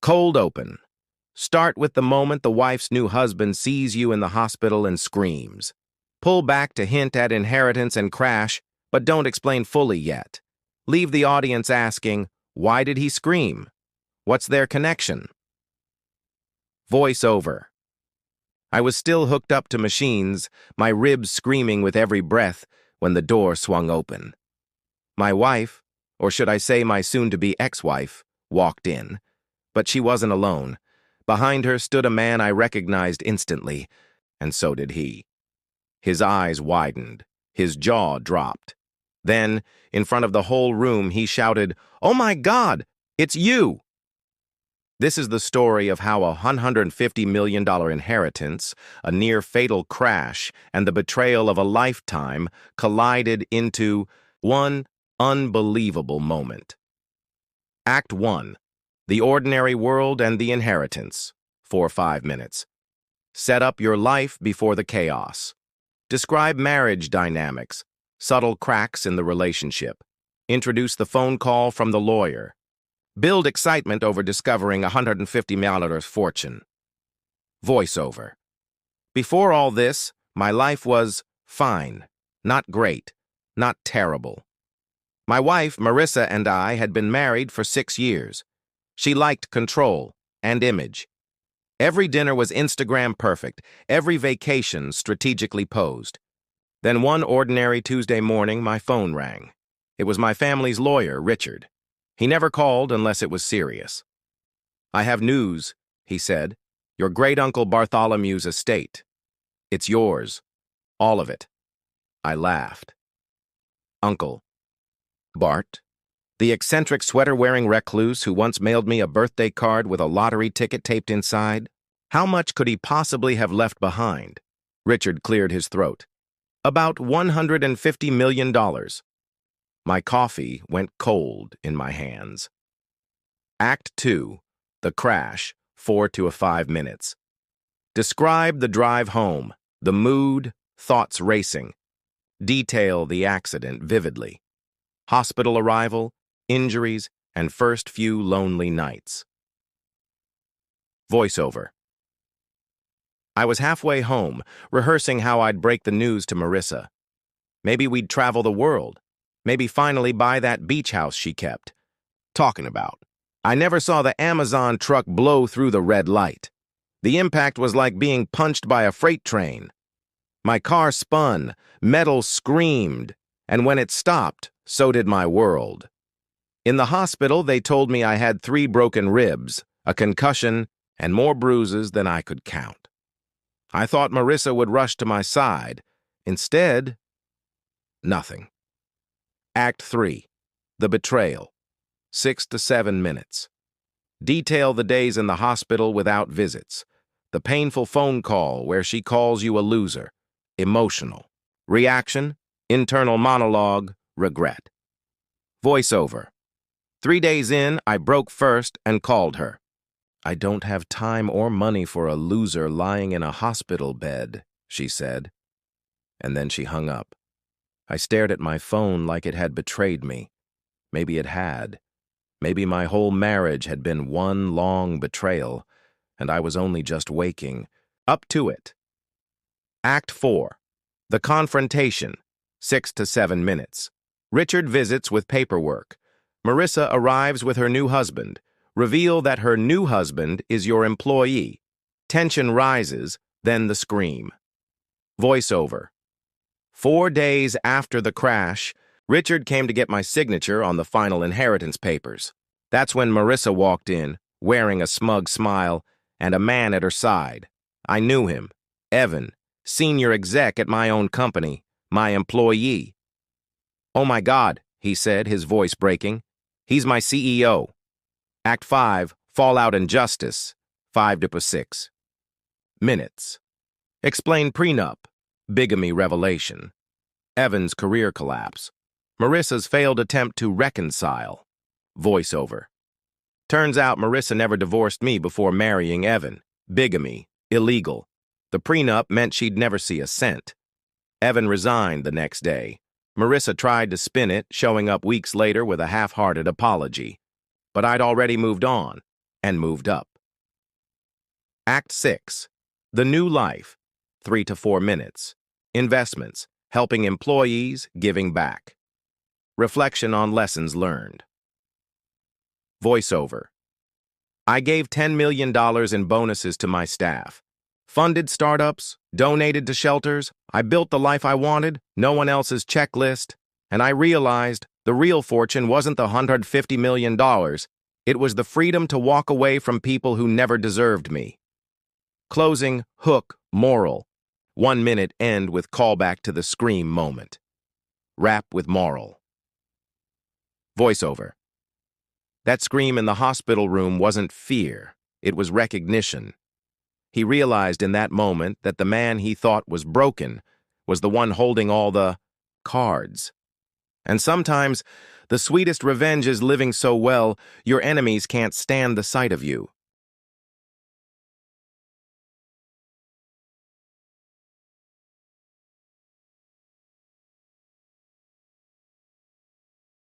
Cold open. Start with the moment the wife's new husband sees you in the hospital and screams. Pull back to hint at inheritance and crash, but don't explain fully yet. Leave the audience asking, why did he scream? What's their connection? Voiceover. I was still hooked up to machines, my ribs screaming with every breath, when the door swung open. My wife, or should I say my soon-to-be ex-wife, walked in. But she wasn't alone. Behind her stood a man I recognized instantly, and so did he. His eyes widened, his jaw dropped. Then, in front of the whole room, he shouted, "Oh my God, it's you!" This is the story of how a $150 million inheritance, a near-fatal crash, and the betrayal of a lifetime collided into one unbelievable moment. Act 1. The Ordinary World and the Inheritance. 4-5 minutes. Set up your life before the chaos. Describe marriage dynamics, subtle cracks in the relationship. Introduce the phone call from the lawyer. Build excitement over discovering $150 million fortune. Voiceover. Before all this, my life was fine, not great, not terrible. My wife, Marissa, and I had been married for 6 years. She liked control and image. Every dinner was Instagram perfect, every vacation strategically posed. Then one ordinary Tuesday morning, my phone rang. It was my family's lawyer, Richard. He never called unless it was serious. "I have news," he said. "Your great-uncle Bartholomew's estate. It's yours. All of it." I laughed. Uncle. Bart? The eccentric sweater-wearing recluse who once mailed me a birthday card with a lottery ticket taped inside? How much could he possibly have left behind? Richard cleared his throat. About $150 million. My coffee went cold in my hands. Act 2. The Crash, 4 to 5 minutes. Describe the drive home, the mood, thoughts racing. Detail the accident vividly. Hospital arrival, injuries, and first few lonely nights. Voiceover. I was halfway home, rehearsing how I'd break the news to Marissa. Maybe we'd travel the world. Maybe finally buy that beach house she kept talking about. I never saw the Amazon truck blow through the red light. The impact was like being punched by a freight train. My car spun, metal screamed, and when it stopped, so did my world. In the hospital, they told me I had 3 broken ribs, a concussion, and more bruises than I could count. I thought Marissa would rush to my side. Instead, nothing. Act 3. The Betrayal. 6 to 7 minutes. Detail the days in the hospital without visits. The painful phone call where she calls you a loser. Emotional. Reaction, internal monologue, regret. Voiceover. 3 days in, I broke first and called her. "I don't have time or money for a loser lying in a hospital bed," she said. And then she hung up. I stared at my phone like it had betrayed me. Maybe it had. Maybe my whole marriage had been one long betrayal, and I was only just waking up to it. Act 4. The Confrontation. 6 to 7 minutes. Richard visits with paperwork. Marissa arrives with her new husband. Reveal that her new husband is your employee. Tension rises, then the scream. Voiceover. 4 days after the crash, Richard came to get my signature on the final inheritance papers. That's when Marissa walked in, wearing a smug smile, and a man at her side. I knew him. Evan, senior exec at my own company, my employee. "Oh my God," he said, his voice breaking. "He's my CEO." Act 5, Fallout and Justice, 5 to 6 minutes. Explain prenup, bigamy revelation. Evan's career collapse. Marissa's failed attempt to reconcile. Voiceover. Turns out Marissa never divorced me before marrying Evan. Bigamy, illegal. The prenup meant she'd never see a cent. Evan resigned the next day. Marissa tried to spin it, showing up weeks later with a half-hearted apology. But I'd already moved on. and moved up. Act 6. The New Life, 3 to 4 minutes. Investments, helping employees, giving back. Reflection on lessons learned. Voiceover. I gave $10 million in bonuses to my staff. Funded startups, donated to shelters, I built the life I wanted, no one else's checklist, and I realized the real fortune wasn't the $150 million, it was the freedom to walk away from people who never deserved me. Closing, hook, moral. 1 minute end with callback to the Scream moment. Wrap with moral. Voiceover. That scream in the hospital room wasn't fear, it was recognition. He realized in that moment that the man he thought was broken was the one holding all the cards. And sometimes, the sweetest revenge is living so well, your enemies can't stand the sight of you.